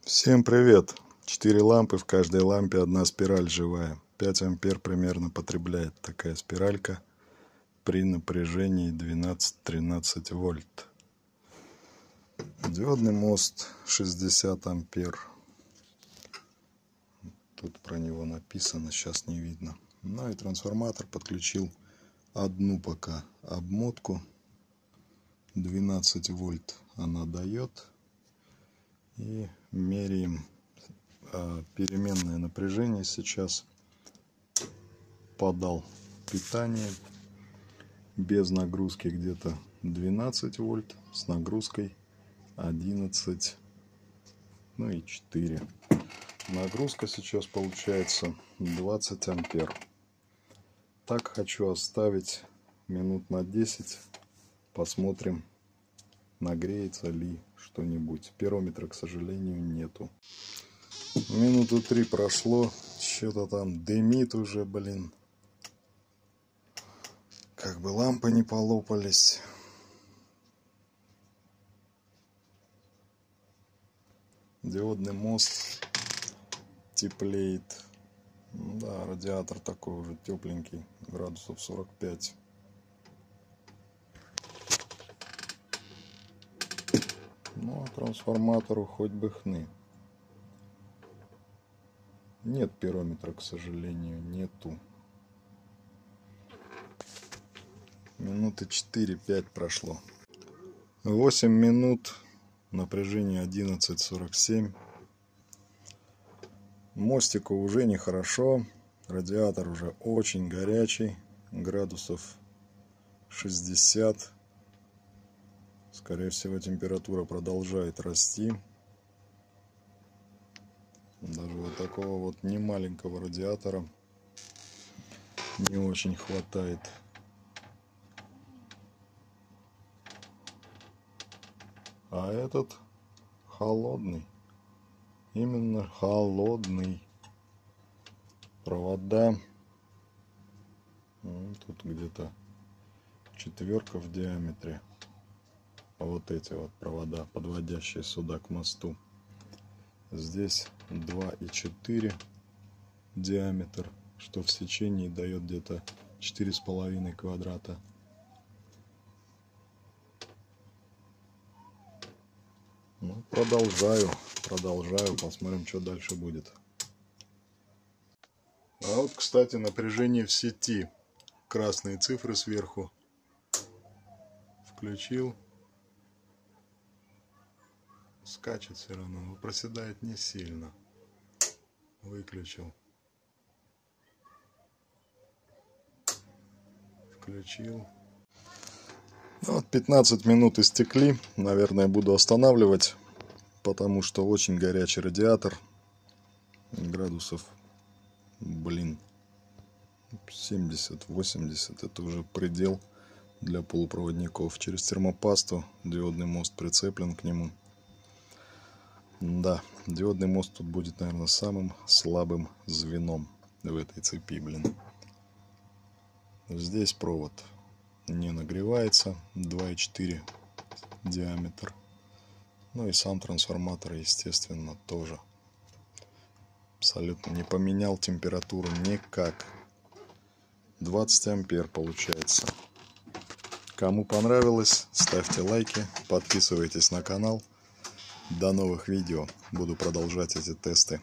Всем привет! 4 лампы, в каждой лампе одна спираль живая. 5 ампер примерно потребляет такая спиралька при напряжении 12-13 вольт. Диодный мост 60 ампер. Тут про него написано, сейчас не видно. Ну и трансформатор подключил одну пока обмотку. 12 вольт она дает. И меряем переменное напряжение сейчас. Подал питание без нагрузки где-то 12 вольт, с нагрузкой 11, ну и 4. Нагрузка сейчас получается 20 ампер. Так хочу оставить минут на 10. Посмотрим, нагреется ли что-нибудь. Пирометра, к сожалению, нету. Минуты 3 прошло. Что-то там дымит уже, блин. Как бы лампы не полопались. Диодный мост теплеет. Да, радиатор такой уже тепленький. Градусов 45. Ну, а трансформатору хоть бы хны. Нет пирометра, к сожалению, нету. Минуты 4-5 прошло. 8 минут. Напряжение 11,47. Мостику уже нехорошо. Радиатор уже очень горячий. Градусов 60. Скорее всего, температура продолжает расти. Даже вот такого вот немаленького радиатора не очень хватает. А этот холодный. Именно холодный. Провода. Тут где-то 4 в диаметре. Вот эти вот провода, подводящие сюда к мосту. Здесь 2,4 диаметр, что в сечении дает где-то 4,5 квадрата. Ну, продолжаю, посмотрим, что дальше будет. А вот, кстати, напряжение в сети. Красные цифры сверху. Включил. Скачет все равно, но проседает не сильно. Выключил. Включил. Вот 15 минут истекли. Наверное, буду останавливать, потому что очень горячий радиатор. Градусов, блин, 70-80. Это уже предел для полупроводников. Через термопасту диодный мост прицеплен к нему. Да, диодный мост тут будет, наверное, самым слабым звеном в этой цепи, блин. Здесь провод не нагревается, 2,4 диаметр. Ну и сам трансформатор, естественно, тоже. Абсолютно не поменял температуру никак. 20 ампер получается. Кому понравилось, ставьте лайки, подписывайтесь на канал. До новых видео. Буду продолжать эти тесты.